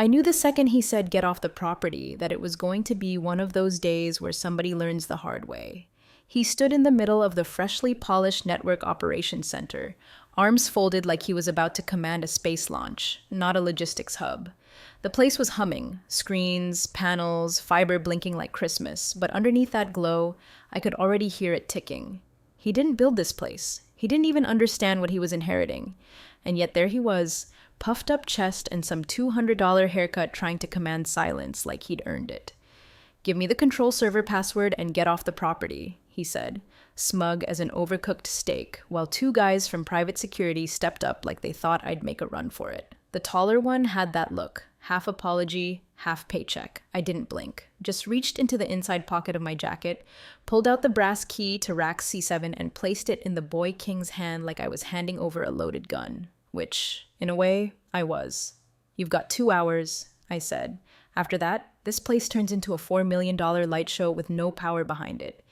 I knew the second he said get off the property that it was going to be one of those days where somebody learns the hard way. He stood in the middle of the freshly polished network operations center, arms folded like he was about to command a space launch, not a logistics hub. The place was humming, screens, panels, fiber blinking like Christmas, but underneath that glow, I could already hear it ticking. He didn't build this place. He didn't even understand what he was inheriting. And yet there he was, puffed up chest and some $200 haircut trying to command silence like he'd earned it. "Give me the control server password and get off the property," he said, smug as an overcooked steak, while two guys from private security stepped up like they thought I'd make a run for it. The taller one had that look, half apology, half paycheck. I didn't blink, just reached into the inside pocket of my jacket, pulled out the brass key to rack C7 and placed it in the boy king's hand like I was handing over a loaded gun, which, in a way, I was. "You've got 2 hours," I said. "After that, this place turns into a $4 million light show with no power behind it."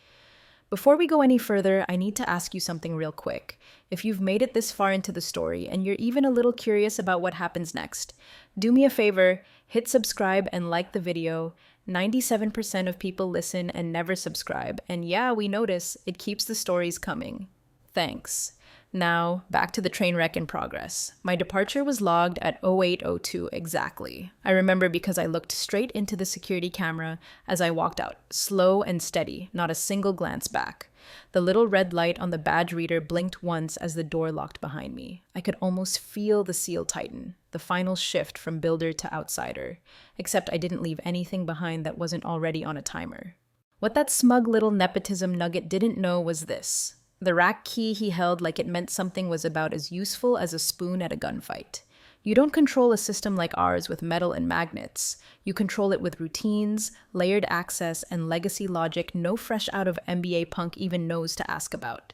Before we go any further, I need to ask you something real quick. If you've made it this far into the story and you're even a little curious about what happens next, do me a favor, hit subscribe and like the video. 97% of people listen and never subscribe, and yeah, we notice, it keeps the stories coming. Thanks. Now, back to the train wreck in progress. My departure was logged at 08:02 exactly. I remember because I looked straight into the security camera as I walked out, slow and steady, not a single glance back. The little red light on the badge reader blinked once as the door locked behind me. I could almost feel the seal tighten, the final shift from builder to outsider, except I didn't leave anything behind that wasn't already on a timer. What that smug little nepotism nugget didn't know was this. The rack key he held like it meant something was about as useful as a spoon at a gunfight. You don't control a system like ours with metal and magnets. You control it with routines, layered access, and legacy logic no fresh out of NBA punk even knows to ask about.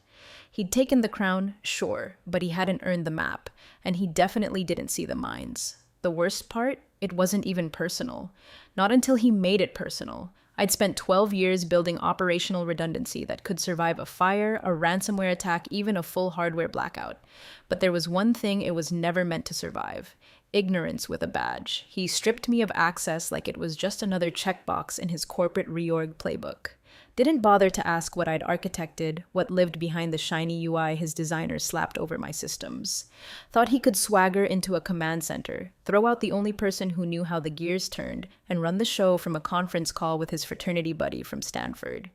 He'd taken the crown, sure, but he hadn't earned the map, and he definitely didn't see the mines. The worst part? It wasn't even personal. Not until he made it personal. I'd spent 12 years building operational redundancy that could survive a fire, a ransomware attack, even a full hardware blackout. But there was one thing it was never meant to survive: ignorance with a badge. He stripped me of access like it was just another checkbox in his corporate reorg playbook. Didn't bother to ask what I'd architected, what lived behind the shiny UI his designers slapped over my systems. Thought he could swagger into a command center, throw out the only person who knew how the gears turned, and run the show from a conference call with his fraternity buddy from Stanford.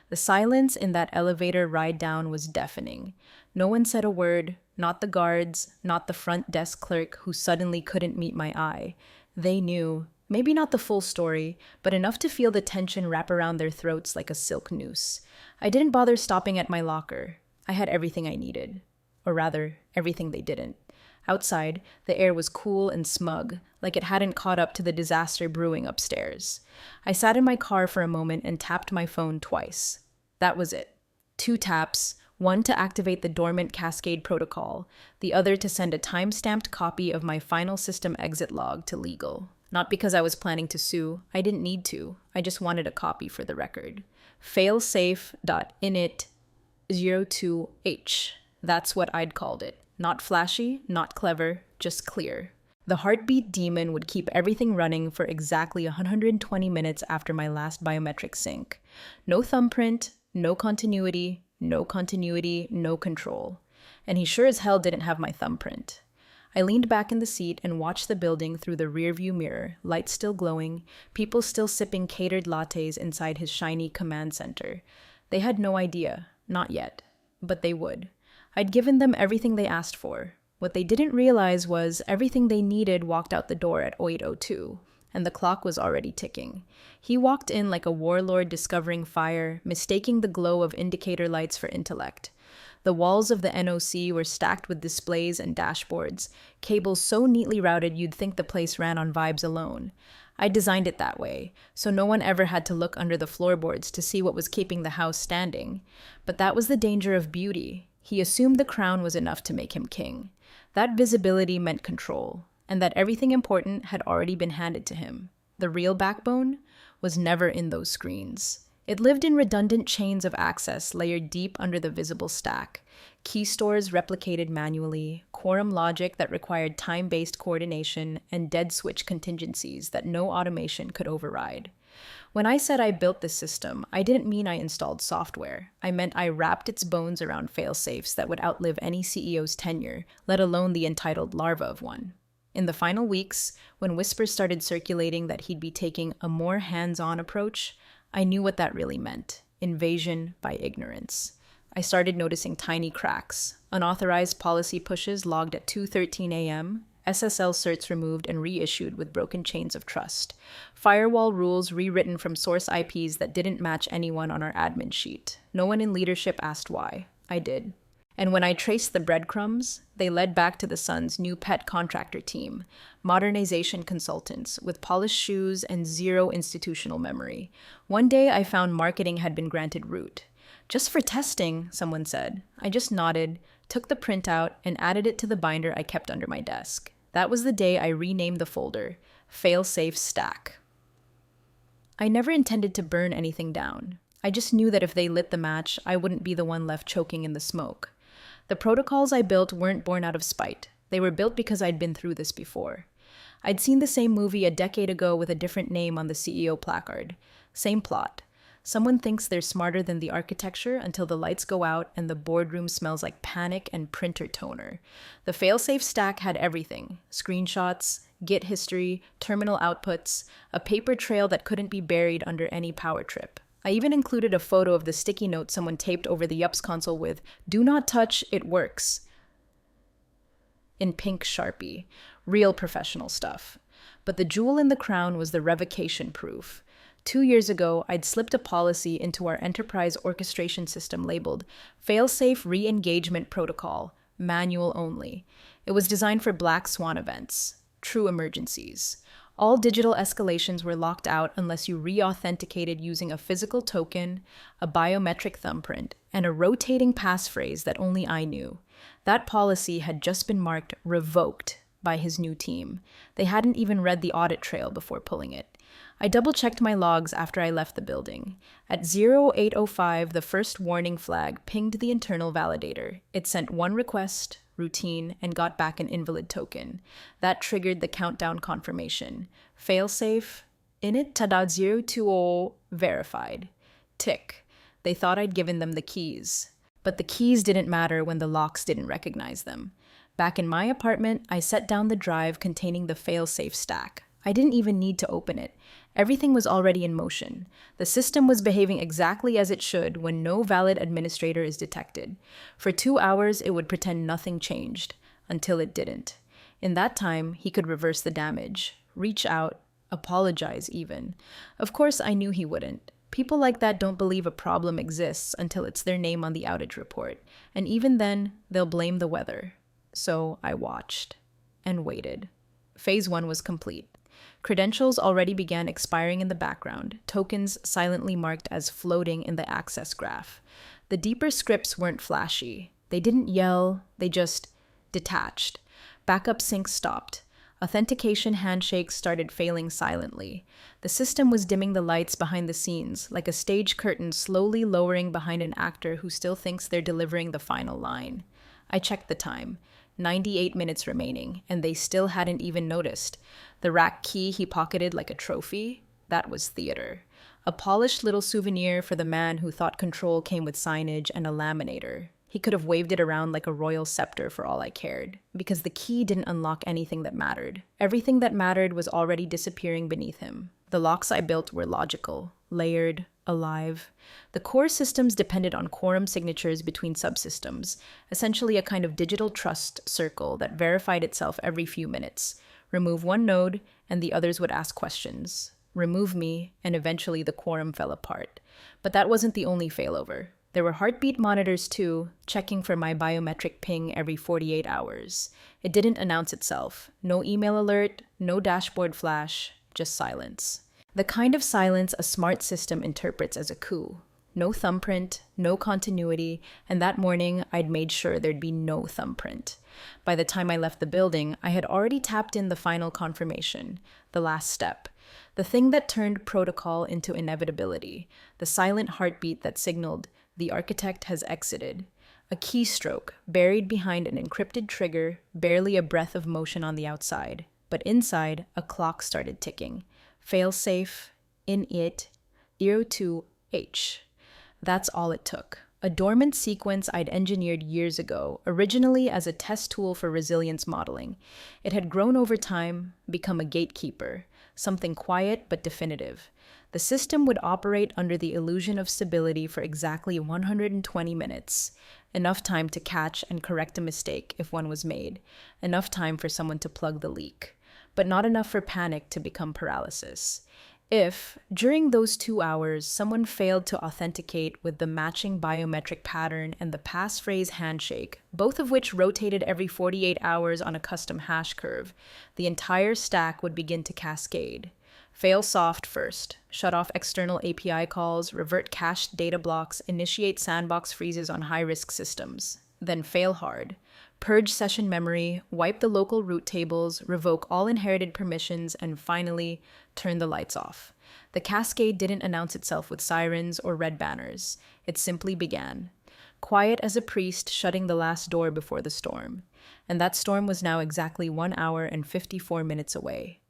The silence in that elevator ride down was deafening. No one said a word, not the guards, not the front desk clerk who suddenly couldn't meet my eye. They knew. Maybe not the full story, but enough to feel the tension wrap around their throats like a silk noose. I didn't bother stopping at my locker. I had everything I needed. Or rather, everything they didn't. Outside, the air was cool and smug, like it hadn't caught up to the disaster brewing upstairs. I sat in my car for a moment and tapped my phone twice. That was it. 2 taps, one to activate the dormant Cascade protocol, the other to send a time-stamped copy of my final system exit log to legal. Not because I was planning to sue. I didn't need to. I just wanted a copy for the record. Failsafe.init02h. That's what I'd called it. Not flashy, not clever, just clear. The heartbeat demon would keep everything running for exactly 120 minutes after my last biometric sync. No thumbprint, no continuity, no control. And he sure as hell didn't have my thumbprint. I leaned back in the seat and watched the building through the rearview mirror, lights still glowing, people still sipping catered lattes inside his shiny command center. They had no idea, not yet, but they would. I'd given them everything they asked for. What they didn't realize was everything they needed walked out the door at 08:02, and the clock was already ticking. He walked in like a warlord discovering fire, mistaking the glow of indicator lights for intellect. The walls of the NOC were stacked with displays and dashboards, cables so neatly routed you'd think the place ran on vibes alone. I designed it that way, so no one ever had to look under the floorboards to see what was keeping the house standing. But that was the danger of beauty. He assumed the crown was enough to make him king. That visibility meant control, and that everything important had already been handed to him. The real backbone was never in those screens. It lived in redundant chains of access layered deep under the visible stack. Key stores replicated manually, quorum logic that required time-based coordination, and dead switch contingencies that no automation could override. When I said I built this system, I didn't mean I installed software. I meant I wrapped its bones around failsafes that would outlive any CEO's tenure, let alone the entitled larva of one. In the final weeks, when whispers started circulating that he'd be taking a more hands-on approach, I knew what that really meant: invasion by ignorance. I started noticing tiny cracks: unauthorized policy pushes logged at 2:13 a.m., SSL certs removed and reissued with broken chains of trust, firewall rules rewritten from source IPs that didn't match anyone on our admin sheet. No one in leadership asked why. I did. And when I traced the breadcrumbs, they led back to the Sun's new pet contractor team, modernization consultants with polished shoes and zero institutional memory. One day I found marketing had been granted root. Just for testing, someone said. I just nodded, took the printout, and added it to the binder I kept under my desk. That was the day I renamed the folder Failsafe Stack. I never intended to burn anything down. I just knew that if they lit the match, I wouldn't be the one left choking in the smoke. The protocols I built weren't born out of spite. They were built because I'd been through this before. I'd seen the same movie a decade ago with a different name on the CEO placard. Same plot. Someone thinks they're smarter than the architecture until the lights go out and the boardroom smells like panic and printer toner. The failsafe stack had everything: screenshots, Git history, terminal outputs, a paper trail that couldn't be buried under any power trip. I even included a photo of the sticky note someone taped over the Yups console with "Do not touch, it works" in pink Sharpie. Real professional stuff. But the jewel in the crown was the revocation proof. 2 years ago, I'd slipped a policy into our enterprise orchestration system labeled Failsafe Re-Engagement Protocol, manual only. It was designed for black swan events, true emergencies. All digital escalations were locked out unless you re-authenticated using a physical token, a biometric thumbprint, and a rotating passphrase that only I knew. That policy had just been marked revoked by his new team. They hadn't even read the audit trail before pulling it. I double-checked my logs after I left the building. At 0805, the first warning flag pinged the internal validator. It sent one request, routine, and got back an invalid token. That triggered the countdown confirmation. Failsafe, init tada 020, verified. Tick. They thought I'd given them the keys. But the keys didn't matter when the locks didn't recognize them. Back in my apartment, I set down the drive containing the failsafe stack. I didn't even need to open it. Everything was already in motion. The system was behaving exactly as it should when no valid administrator is detected. For 2 hours, it would pretend nothing changed, until it didn't. In that time, he could reverse the damage, reach out, apologize even. Of course, I knew he wouldn't. People like that don't believe a problem exists until it's their name on the outage report, and even then, they'll blame the weather. So I watched and waited. Phase 1 was complete. Credentials already began expiring in the background, tokens silently marked as floating in the access graph. The deeper scripts weren't flashy. They didn't yell, they just detached. Backup syncs stopped. Authentication handshakes started failing silently. The system was dimming the lights behind the scenes, like a stage curtain slowly lowering behind an actor who still thinks they're delivering the final line. I checked the time. 98 minutes remaining, and they still hadn't even noticed. The rack key he pocketed like a trophy? That was theater. A polished little souvenir for the man who thought control came with signage and a laminator. He could have waved it around like a royal scepter for all I cared, because the key didn't unlock anything that mattered. Everything that mattered was already disappearing beneath him. The locks I built were logical, layered, alive. The core systems depended on quorum signatures between subsystems, essentially a kind of digital trust circle that verified itself every few minutes. Remove one node, and the others would ask questions. Remove me, and eventually the quorum fell apart. But that wasn't the only failover. There were heartbeat monitors too, checking for my biometric ping every 48 hours. It didn't announce itself. No email alert, no dashboard flash, just silence. The kind of silence a smart system interprets as a coup. No thumbprint, no continuity, and that morning I'd made sure there'd be no thumbprint. By the time I left the building, I had already tapped in the final confirmation, the last step, the thing that turned protocol into inevitability, the silent heartbeat that signaled the architect has exited. A keystroke, buried behind an encrypted trigger, barely a breath of motion on the outside. But inside, a clock started ticking. Failsafe, in it, 02H. That's all it took. A dormant sequence I'd engineered years ago, originally as a test tool for resilience modeling. It had grown over time, become a gatekeeper, something quiet but definitive. The system would operate under the illusion of stability for exactly 120 minutes, enough time to catch and correct a mistake if one was made, enough time for someone to plug the leak, but not enough for panic to become paralysis. If, during those 2 hours, someone failed to authenticate with the matching biometric pattern and the passphrase handshake, both of which rotated every 48 hours on a custom hash curve, the entire stack would begin to cascade. Fail soft first, shut off external API calls, revert cached data blocks, initiate sandbox freezes on high-risk systems. Then fail hard. Purge session memory, wipe the local root tables, revoke all inherited permissions, and finally, turn the lights off. The cascade didn't announce itself with sirens or red banners. It simply began. Quiet as a priest shutting the last door before the storm. And that storm was now exactly 1 hour and 54 minutes away.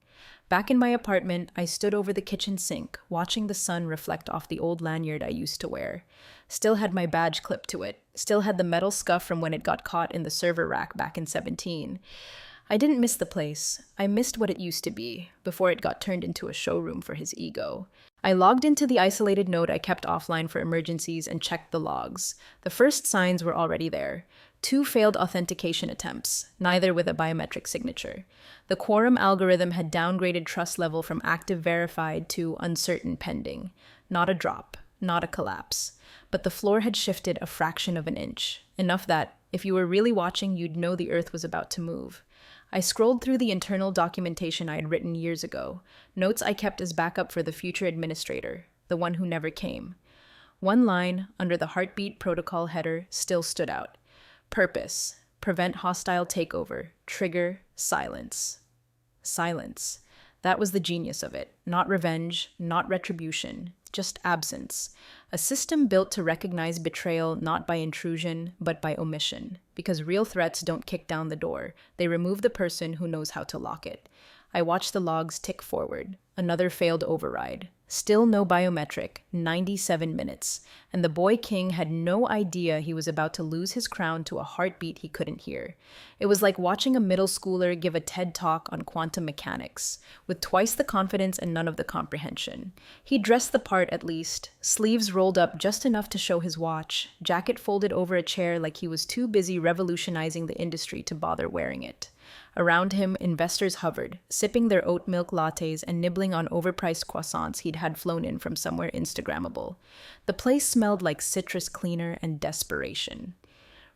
Back in my apartment, I stood over the kitchen sink, watching the sun reflect off the old lanyard I used to wear. Still had my badge clipped to it. Still had the metal scuff from when it got caught in the server rack back in 17. I didn't miss the place. I missed what it used to be, before it got turned into a showroom for his ego. I logged into the isolated node I kept offline for emergencies and checked the logs. The first signs were already there. 2 failed authentication attempts, neither with a biometric signature. The quorum algorithm had downgraded trust level from active verified to uncertain pending. Not a drop, not a collapse. But the floor had shifted a fraction of an inch, enough that, if you were really watching, you'd know the earth was about to move. I scrolled through the internal documentation I had written years ago, notes I kept as backup for the future administrator, the one who never came. One line, under the heartbeat protocol header, still stood out. Purpose: prevent hostile takeover. Trigger: silence. Silence. That was the genius of it. Not revenge, not retribution, just absence. A system built to recognize betrayal not by intrusion, but by omission. Because real threats don't kick down the door. They remove the person who knows how to lock it. I watched the logs tick forward. Another failed override. Still no biometric, 97 minutes. And the boy king had no idea he was about to lose his crown to a heartbeat he couldn't hear. It was like watching a middle schooler give a TED talk on quantum mechanics, with twice the confidence and none of the comprehension. He dressed the part at least, sleeves rolled up just enough to show his watch, jacket folded over a chair like he was too busy revolutionizing the industry to bother wearing it. Around him, investors hovered, sipping their oat milk lattes and nibbling on overpriced croissants he'd had flown in from somewhere Instagrammable. The place smelled like citrus cleaner and desperation.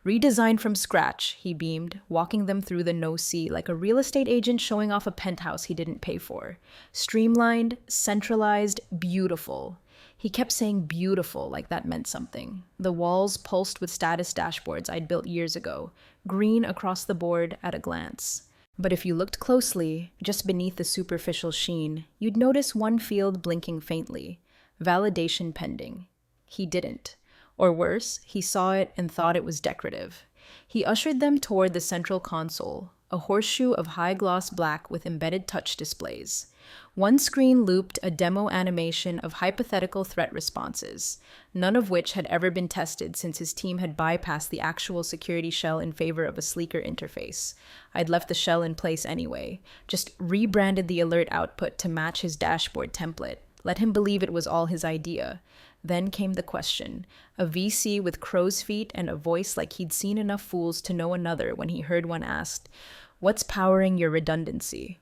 Redesigned from scratch, he beamed, walking them through the no-see like a real estate agent showing off a penthouse he didn't pay for. Streamlined, centralized, beautiful. He kept saying beautiful like that meant something. The walls pulsed with status dashboards I'd built years ago, green across the board at a glance. But if you looked closely, just beneath the superficial sheen, you'd notice one field blinking faintly. Validation pending. He didn't. Or worse, he saw it and thought it was decorative. He ushered them toward the central console, a horseshoe of high-gloss black with embedded touch displays. One screen looped a demo animation of hypothetical threat responses, none of which had ever been tested since his team had bypassed the actual security shell in favor of a sleeker interface. I'd left the shell in place anyway, just rebranded the alert output to match his dashboard template, let him believe it was all his idea. Then came the question, a VC with crow's feet and a voice like he'd seen enough fools to know another when he heard one asked, "What's powering your redundancy?"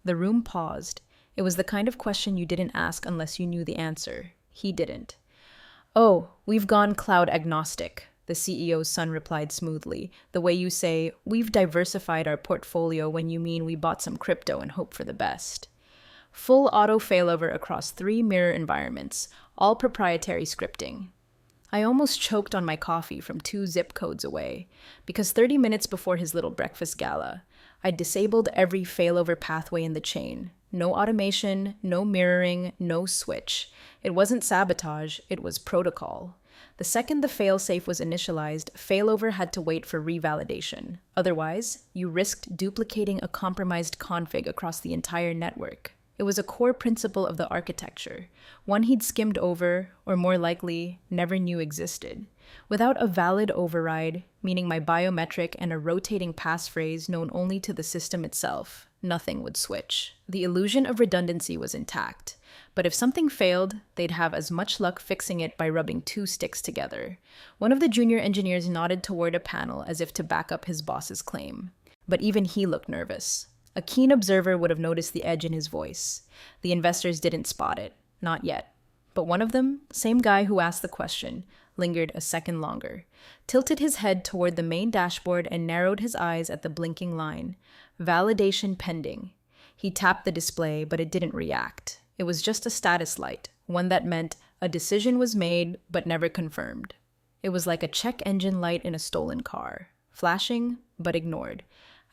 The room paused. It was the kind of question you didn't ask unless you knew the answer. He didn't. "Oh, we've gone cloud agnostic," the CEO's son replied smoothly, the way you say, "We've diversified our portfolio," when you mean we bought some crypto and hope for the best. Full auto failover across 3 mirror environments, all proprietary scripting. I almost choked on my coffee from 2 zip codes away, because 30 minutes before his little breakfast gala, I disabled every failover pathway in the chain. No automation, no mirroring, no switch. It wasn't sabotage, it was protocol. The second the failsafe was initialized, failover had to wait for revalidation. Otherwise, you risked duplicating a compromised config across the entire network. It was a core principle of the architecture, one he'd skimmed over, or more likely, never knew existed. Without a valid override, meaning my biometric and a rotating passphrase known only to the system itself, nothing would switch. The illusion of redundancy was intact, but if something failed, they'd have as much luck fixing it by rubbing two sticks together. One of the junior engineers nodded toward a panel as if to back up his boss's claim. But even he looked nervous. A keen observer would have noticed the edge in his voice. The investors didn't spot it. Not yet. But one of them, same guy who asked the question, lingered a second longer, tilted his head toward the main dashboard and narrowed his eyes at the blinking line. Validation pending. He tapped the display, but it didn't react. It was just a status light, one that meant a decision was made but never confirmed. It was like a check engine light in a stolen car, flashing but ignored.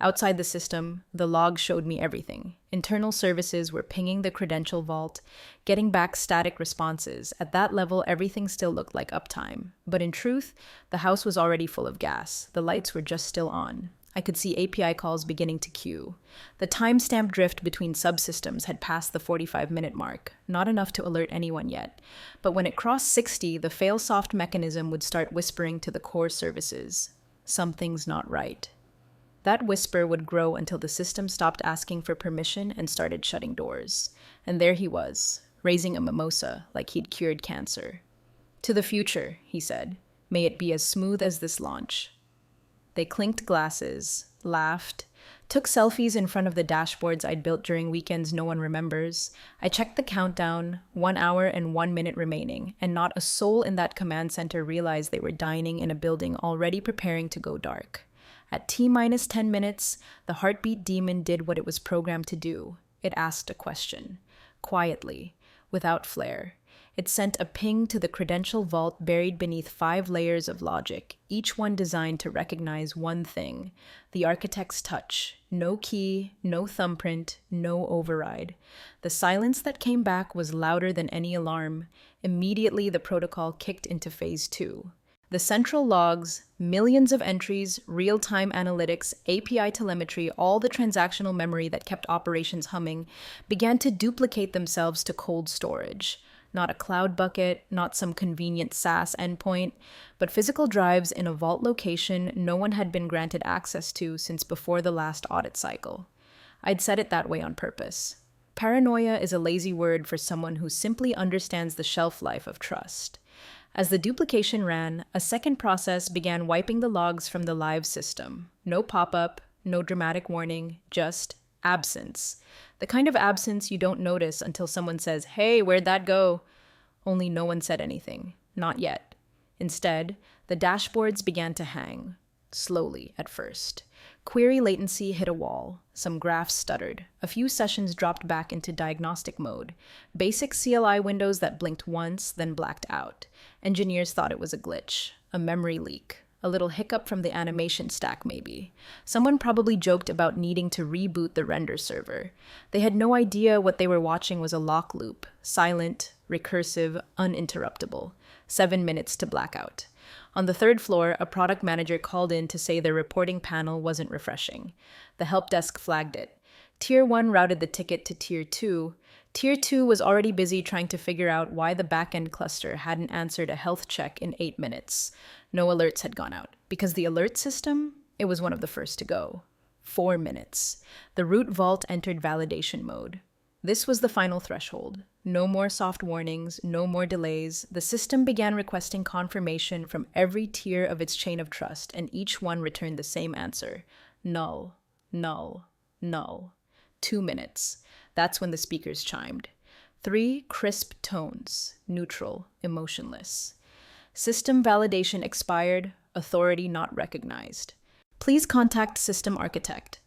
Outside the system, the log showed me everything. Internal services were pinging the credential vault, getting back static responses. At that level, everything still looked like uptime. But in truth, the house was already full of gas. The lights were just still on. I could see API calls beginning to queue. The timestamp drift between subsystems had passed the 45-minute mark, not enough to alert anyone yet. But when it crossed 60, the fail-soft mechanism would start whispering to the core services, "Something's not right." That whisper would grow until the system stopped asking for permission and started shutting doors. And there he was, raising a mimosa like he'd cured cancer. "To the future," he said. "May it be as smooth as this launch." They clinked glasses, laughed, took selfies in front of the dashboards I'd built during weekends no one remembers. I checked the countdown, 1 hour and 1 minute remaining, and not a soul in that command center realized they were dining in a building already preparing to go dark. At T-minus 10 minutes, the heartbeat demon did what it was programmed to do. It asked a question. Quietly, without flair. It sent a ping to the credential vault buried beneath 5 layers of logic, each one designed to recognize one thing: the architect's touch. No key, no thumbprint, no override. The silence that came back was louder than any alarm. Immediately, the protocol kicked into phase 2. The central logs, millions of entries, real-time analytics, API telemetry, all the transactional memory that kept operations humming, began to duplicate themselves to cold storage. Not a cloud bucket, not some convenient SaaS endpoint, but physical drives in a vault location no one had been granted access to since before the last audit cycle. I'd said it that way on purpose. Paranoia is a lazy word for someone who simply understands the shelf life of trust. As the duplication ran, a second process began wiping the logs from the live system. No pop-up, no dramatic warning, just absence. The kind of absence you don't notice until someone says, "Hey, where'd that go?" Only no one said anything. Not yet. Instead, the dashboards began to hang. Slowly, at first. Query latency hit a wall. Some graphs stuttered. A few sessions dropped back into diagnostic mode. Basic CLI windows that blinked once, then blacked out. Engineers thought it was a glitch, a memory leak, a little hiccup from the animation stack maybe. Someone probably joked about needing to reboot the render server. They had no idea what they were watching was a lock loop, silent, recursive, uninterruptible. 7 minutes to blackout. On the 3rd floor, a product manager called in to say their reporting panel wasn't refreshing. The help desk flagged it. Tier 1 routed the ticket to Tier 2. Tier 2 was already busy trying to figure out why the backend cluster hadn't answered a health check in 8 minutes. No alerts had gone out. Because the alert system, it was one of the first to go. 4 minutes. The root vault entered validation mode. This was the final threshold. No more soft warnings, no more delays. The system began requesting confirmation from every tier of its chain of trust, and each one returned the same answer. Null, null, null. 2 minutes. That's when the speakers chimed. 3 crisp tones, neutral, emotionless. System validation expired, authority not recognized. Please contact system architect.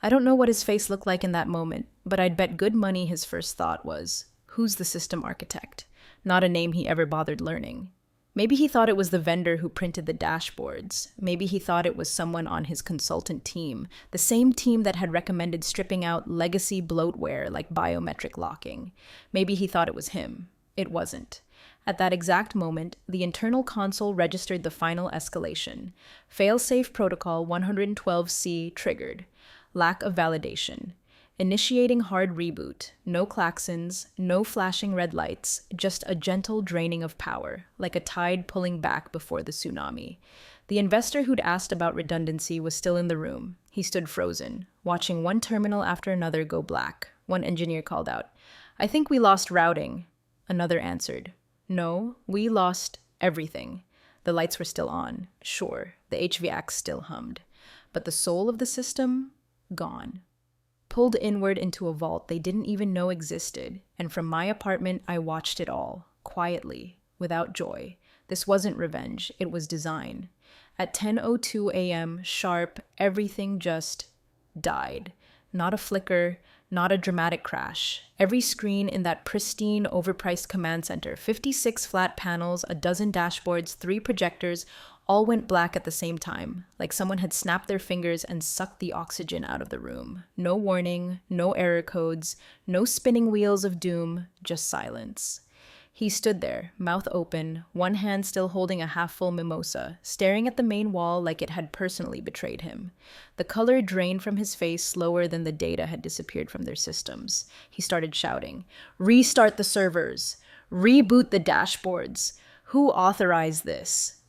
I don't know what his face looked like in that moment, but I'd bet good money his first thought was, who's the system architect? Not a name he ever bothered learning. Maybe he thought it was the vendor who printed the dashboards. Maybe he thought it was someone on his consultant team, the same team that had recommended stripping out legacy bloatware like biometric locking. Maybe he thought it was him. It wasn't. At that exact moment, the internal console registered the final escalation. Failsafe protocol 112C triggered. Lack of validation. Initiating hard reboot. No klaxons, no flashing red lights, just a gentle draining of power, like a tide pulling back before the tsunami. The investor who'd asked about redundancy was still in the room. He stood frozen, watching one terminal after another go black. One engineer called out, "I think we lost routing." Another answered, "No, we lost everything." The lights were still on, sure, the HVAC still hummed, but the soul of the system, gone. Pulled inward into a vault they didn't even know existed, and from my apartment I watched it all, quietly, without joy. This wasn't revenge, it was design. At 10:02 a.m. sharp, everything just died. Not a flicker, not a dramatic crash. Every screen in that pristine, overpriced command center, 56 flat panels, a dozen dashboards, 3 projectors, all went black at the same time, like someone had snapped their fingers and sucked the oxygen out of the room. No warning, no error codes, no spinning wheels of doom, just silence. He stood there, mouth open, one hand still holding a half-full mimosa, staring at the main wall like it had personally betrayed him. The color drained from his face slower than the data had disappeared from their systems. He started shouting, "Restart the servers! Reboot the dashboards! Who authorized this?"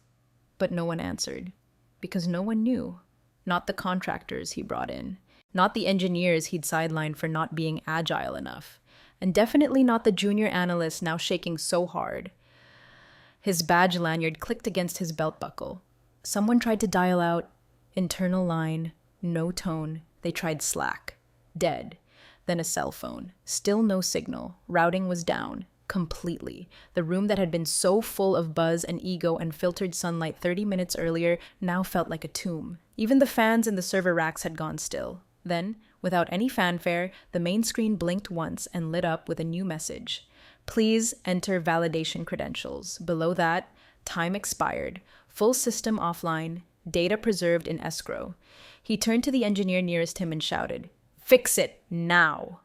But no one answered, because no one knew. Not the contractors he brought in, not the engineers he'd sidelined for not being agile enough, and definitely not the junior analyst now shaking so hard. His badge lanyard clicked against his belt buckle. Someone tried to dial out, internal line, no tone. They tried Slack, dead. Then a cell phone, still no signal. Routing was down. Completely. The room that had been so full of buzz and ego and filtered sunlight 30 minutes earlier now felt like a tomb. Even the fans in the server racks had gone still. Then, without any fanfare, the main screen blinked once and lit up with a new message. "Please enter validation credentials." Below that, time expired. Full system offline. Data preserved in escrow. He turned to the engineer nearest him and shouted, "Fix it, now!"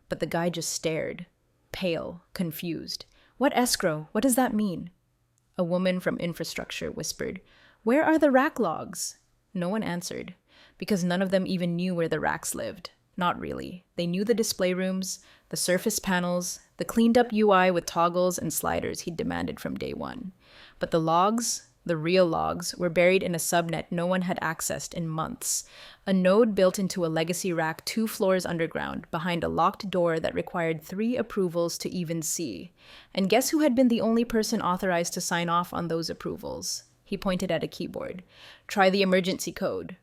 But the guy just stared. Pale, confused. "What escrow? What does that mean?" A woman from infrastructure whispered, "Where are the rack logs?" No one answered, because none of them even knew where the racks lived. Not really. They knew the display rooms, the surface panels, the cleaned-up UI with toggles and sliders he'd demanded from day one. But the logs, the real logs, were buried in a subnet no one had accessed in months. A node built into a legacy rack 2 floors underground, behind a locked door that required 3 approvals to even see. And guess who had been the only person authorized to sign off on those approvals? He pointed at a keyboard. "Try the emergency code."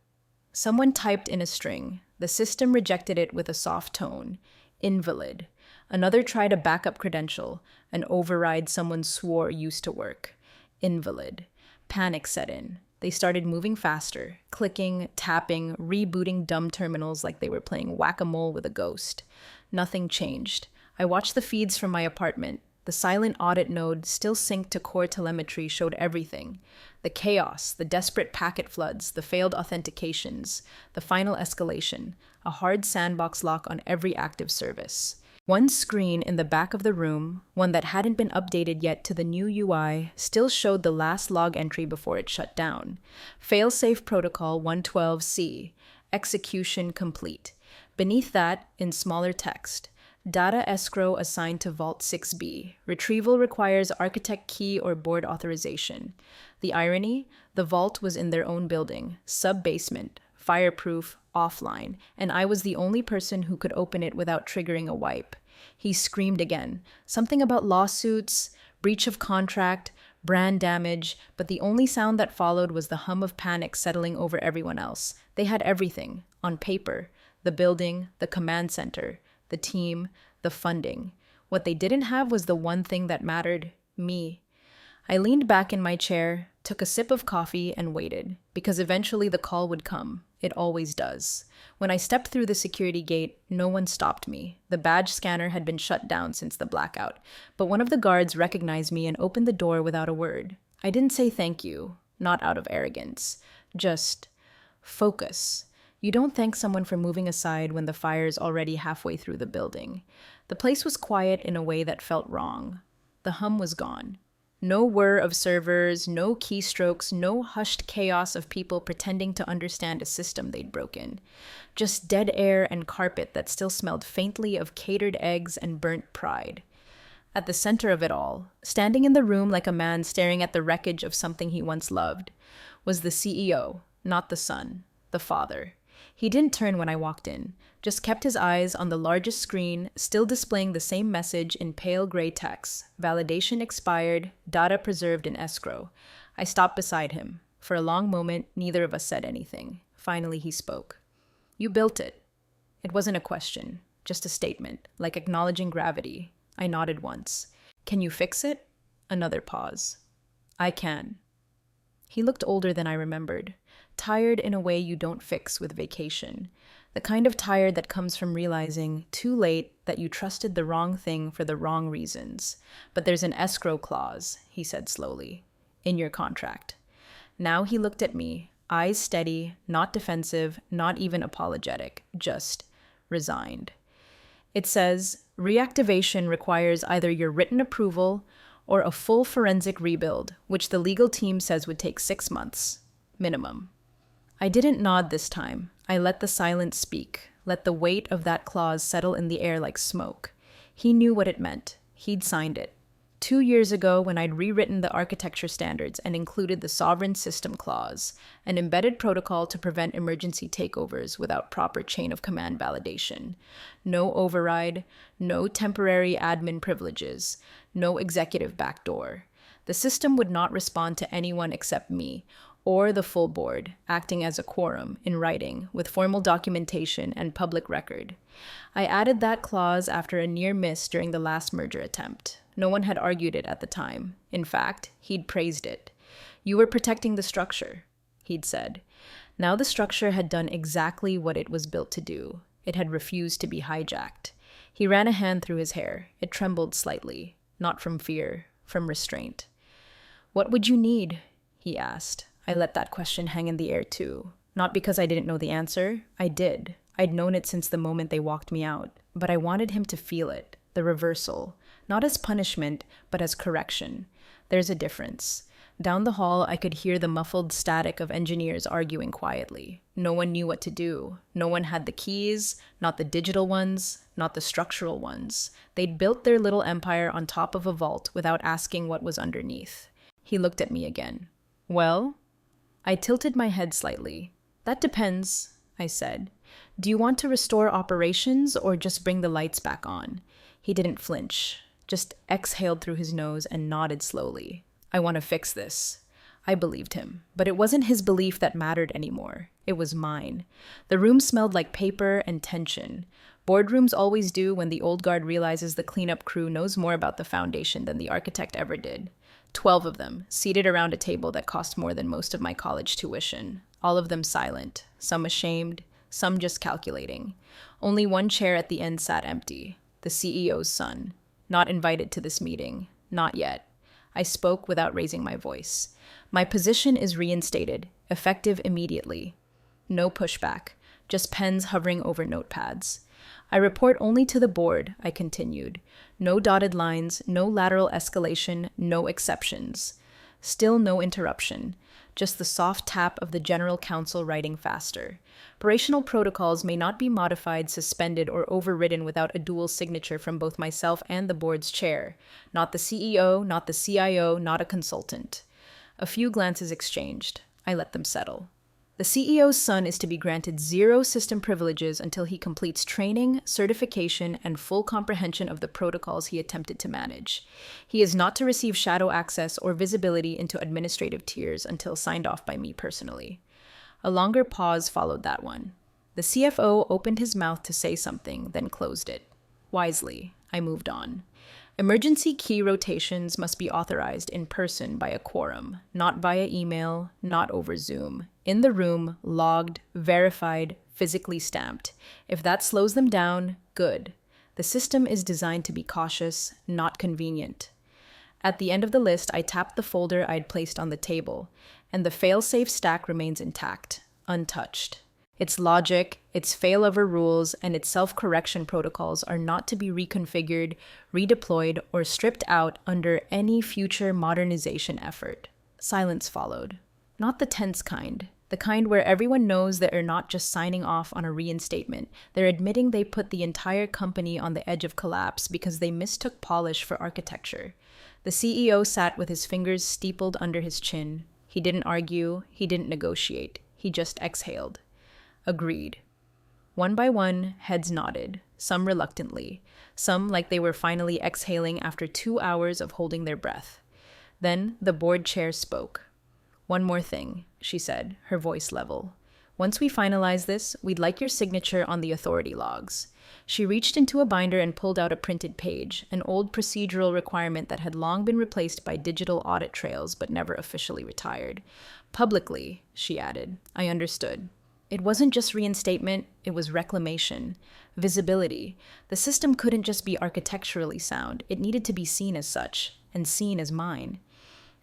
Someone typed in a string. The system rejected it with a soft tone. Invalid. Another tried a backup credential, an override someone swore used to work. Invalid. Panic set in. They started moving faster, clicking, tapping, rebooting dumb terminals like they were playing whack-a-mole with a ghost. Nothing changed. I watched the feeds from my apartment. The silent audit node, still synced to core telemetry, showed everything. The chaos, the desperate packet floods, the failed authentications, the final escalation, a hard sandbox lock on every active service. One screen in the back of the room, one that hadn't been updated yet to the new UI, still showed the last log entry before it shut down. Failsafe protocol 112C, execution complete. Beneath that, in smaller text, data escrow assigned to Vault 6B. Retrieval requires architect key or board authorization. The irony? The vault was in their own building, sub-basement, fireproof, offline, and I was the only person who could open it without triggering a wipe. He screamed again, something about lawsuits, breach of contract, brand damage, but the only sound that followed was the hum of panic settling over everyone else. They had everything, on paper, the building, the command center, the team, the funding. What they didn't have was the one thing that mattered, me. I leaned back in my chair, took a sip of coffee, and waited, because eventually the call would come. It always does. When I stepped through the security gate, no one stopped me. The badge scanner had been shut down since the blackout, but one of the guards recognized me and opened the door without a word. I didn't say thank you, not out of arrogance. Just focus. You don't thank someone for moving aside when the fire's already halfway through the building. The place was quiet in a way that felt wrong. The hum was gone. No whir of servers, no keystrokes, no hushed chaos of people pretending to understand a system they'd broken. Just dead air and carpet that still smelled faintly of catered eggs and burnt pride. At the center of it all, standing in the room like a man staring at the wreckage of something he once loved, was the CEO, not the son, the father. He didn't turn when I walked in, just kept his eyes on the largest screen, still displaying the same message in pale gray text: validation expired, data preserved in escrow. I stopped beside him. For a long moment, neither of us said anything. Finally, he spoke. "You built it." It wasn't a question, just a statement, like acknowledging gravity. I nodded once. "Can you fix it?" Another pause. "I can." He looked older than I remembered, tired in a way you don't fix with vacation. The kind of tired that comes from realizing, too late, that you trusted the wrong thing for the wrong reasons. "But there's an escrow clause," he said slowly, "in your contract." Now he looked at me, eyes steady, not defensive, not even apologetic, just resigned. It says, reactivation requires either your written approval or a full forensic rebuild, which the legal team says would take 6 months, minimum. I didn't nod this time. I let the silence speak, let the weight of that clause settle in the air like smoke. He knew what it meant. He'd signed it. 2 years ago, when I'd rewritten the architecture standards and included the sovereign system clause, an embedded protocol to prevent emergency takeovers without proper chain of command validation. No override, no temporary admin privileges, no executive backdoor. The system would not respond to anyone except me, or the full board, acting as a quorum, in writing, with formal documentation and public record. I added that clause after a near miss during the last merger attempt. No one had argued it at the time. In fact, he'd praised it. "You were protecting the structure," he'd said. Now the structure had done exactly what it was built to do. It had refused to be hijacked. He ran a hand through his hair. It trembled slightly, not from fear, from restraint. "What would you need?" he asked. I let that question hang in the air too. Not because I didn't know the answer. I did. I'd known it since the moment they walked me out. But I wanted him to feel it, the reversal. Not as punishment, but as correction. There's a difference. Down the hall, I could hear the muffled static of engineers arguing quietly. No one knew what to do. No one had the keys, not the digital ones, not the structural ones. They'd built their little empire on top of a vault without asking what was underneath. He looked at me again. "Well?" I tilted my head slightly. "That depends," I said. "Do you want to restore operations or just bring the lights back on?" He didn't flinch, just exhaled through his nose and nodded slowly. "I want to fix this." I believed him, but it wasn't his belief that mattered anymore. It was mine. The room smelled like paper and tension. Boardrooms always do when the old guard realizes the cleanup crew knows more about the foundation than the architect ever did. 12 of them, seated around a table that cost more than most of my college tuition. All of them silent, some ashamed, some just calculating. Only one chair at the end sat empty, the CEO's son. Not invited to this meeting. Not yet. I spoke without raising my voice. "My position is reinstated, effective immediately." No pushback, just pens hovering over notepads. "I report only to the board," I continued. No dotted lines, no lateral escalation, no exceptions. Still no interruption, just the soft tap of the general counsel writing faster. Operational protocols may not be modified, suspended, or overridden without a dual signature from both myself and the board's chair. Not the CEO, not the CIO, not a consultant. A few glances exchanged. I let them settle. The CEO's son is to be granted 0 system privileges until he completes training, certification, and full comprehension of the protocols he attempted to manage. He is not to receive shadow access or visibility into administrative tiers until signed off by me personally. A longer pause followed that one. The CFO opened his mouth to say something, then closed it. Wisely, I moved on. Emergency key rotations must be authorized in person by a quorum, not via email, not over Zoom. In the room, logged, verified, physically stamped. If that slows them down, good. The system is designed to be cautious, not convenient. At the end of the list, I tapped the folder I'd placed on the table, and the failsafe stack remains intact, untouched. Its logic, its failover rules, and its self-correction protocols are not to be reconfigured, redeployed, or stripped out under any future modernization effort. Silence followed. Not the tense kind. The kind where everyone knows that they're not just signing off on a reinstatement. They're admitting they put the entire company on the edge of collapse because they mistook polish for architecture. The CEO sat with his fingers steepled under his chin. He didn't argue. He didn't negotiate. He just exhaled. Agreed. One by one, heads nodded, some reluctantly, some like they were finally exhaling after 2 hours of holding their breath. Then the board chair spoke. "One more thing," she said, her voice level. "Once we finalize this, we'd like your signature on the authority logs." She reached into a binder and pulled out a printed page, an old procedural requirement that had long been replaced by digital audit trails but never officially retired. "Publicly," she added. I understood. It wasn't just reinstatement, it was reclamation, visibility. The system couldn't just be architecturally sound, it needed to be seen as such, and seen as mine.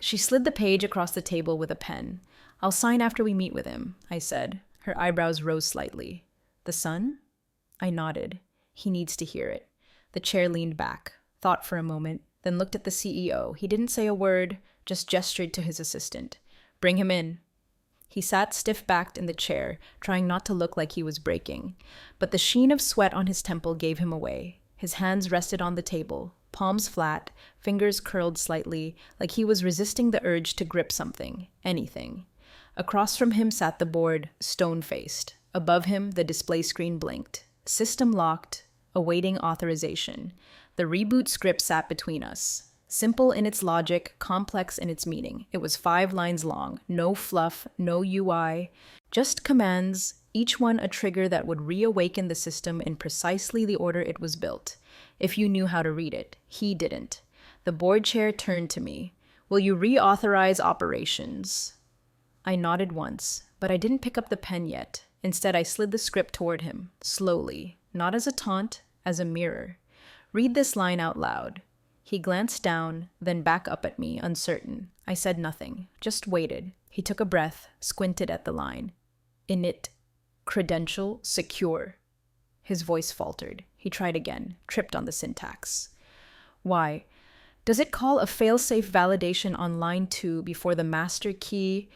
She slid the page across the table with a pen. "I'll sign after we meet with him," I said. Her eyebrows rose slightly. "The son?" I nodded. "He needs to hear it." The chair leaned back, thought for a moment, then looked at the CEO. He didn't say a word, just gestured to his assistant. "Bring him in." He sat stiff-backed in the chair, trying not to look like he was breaking. But the sheen of sweat on his temple gave him away. His hands rested on the table, palms flat, fingers curled slightly, like he was resisting the urge to grip something, anything. Across from him sat the board, stone-faced. Above him, the display screen blinked. System locked, awaiting authorization. The reboot script sat between us. Simple in its logic, complex in its meaning. It was 5 lines long, no fluff, no UI, just commands, each one a trigger that would reawaken the system in precisely the order it was built. If you knew how to read it. He didn't. The board chair turned to me. "Will you reauthorize operations?" I nodded once, but I didn't pick up the pen yet. Instead, I slid the script toward him, slowly, not as a taunt, as a mirror. "Read this line out loud." He glanced down, then back up at me, uncertain. I said nothing, just waited. He took a breath, squinted at the line. "Init. Credential secure." His voice faltered. He tried again, tripped on the syntax. "Why? Does it call a failsafe validation on line 2 before the master key?"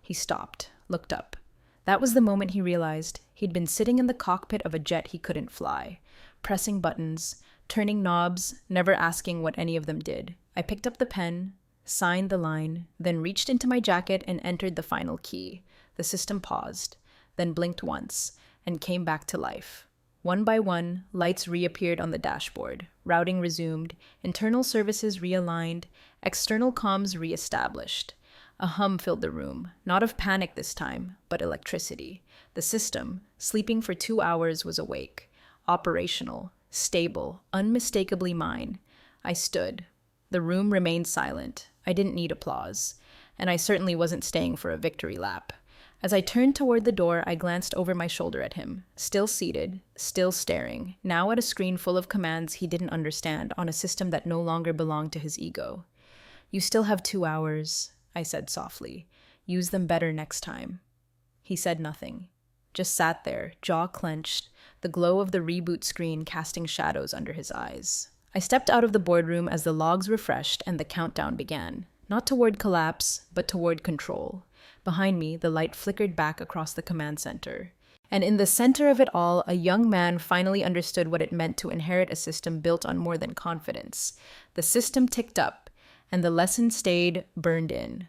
He stopped, looked up. That was the moment he realized he'd been sitting in the cockpit of a jet he couldn't fly, pressing buttons, turning knobs, never asking what any of them did. I picked up the pen, signed the line, then reached into my jacket and entered the final key. The system paused, then blinked once, and came back to life. One by one, lights reappeared on the dashboard. Routing resumed, internal services realigned, external comms reestablished. A hum filled the room, not of panic this time, but electricity. The system, sleeping for 2 hours, was awake, operational, stable, unmistakably mine. I stood. The room remained silent. I didn't need applause, and I certainly wasn't staying for a victory lap. As I turned toward the door, I glanced over my shoulder at him, still seated, still staring, now at a screen full of commands he didn't understand on a system that no longer belonged to his ego. "You still have 2 hours," I said softly. "Use them better next time." He said nothing, just sat there, jaw clenched, the glow of the reboot screen casting shadows under his eyes. I stepped out of the boardroom as the logs refreshed and the countdown began, not toward collapse, but toward control. Behind me, the light flickered back across the command center. And in the center of it all, a young man finally understood what it meant to inherit a system built on more than confidence. The system ticked up, and the lesson stayed burned in.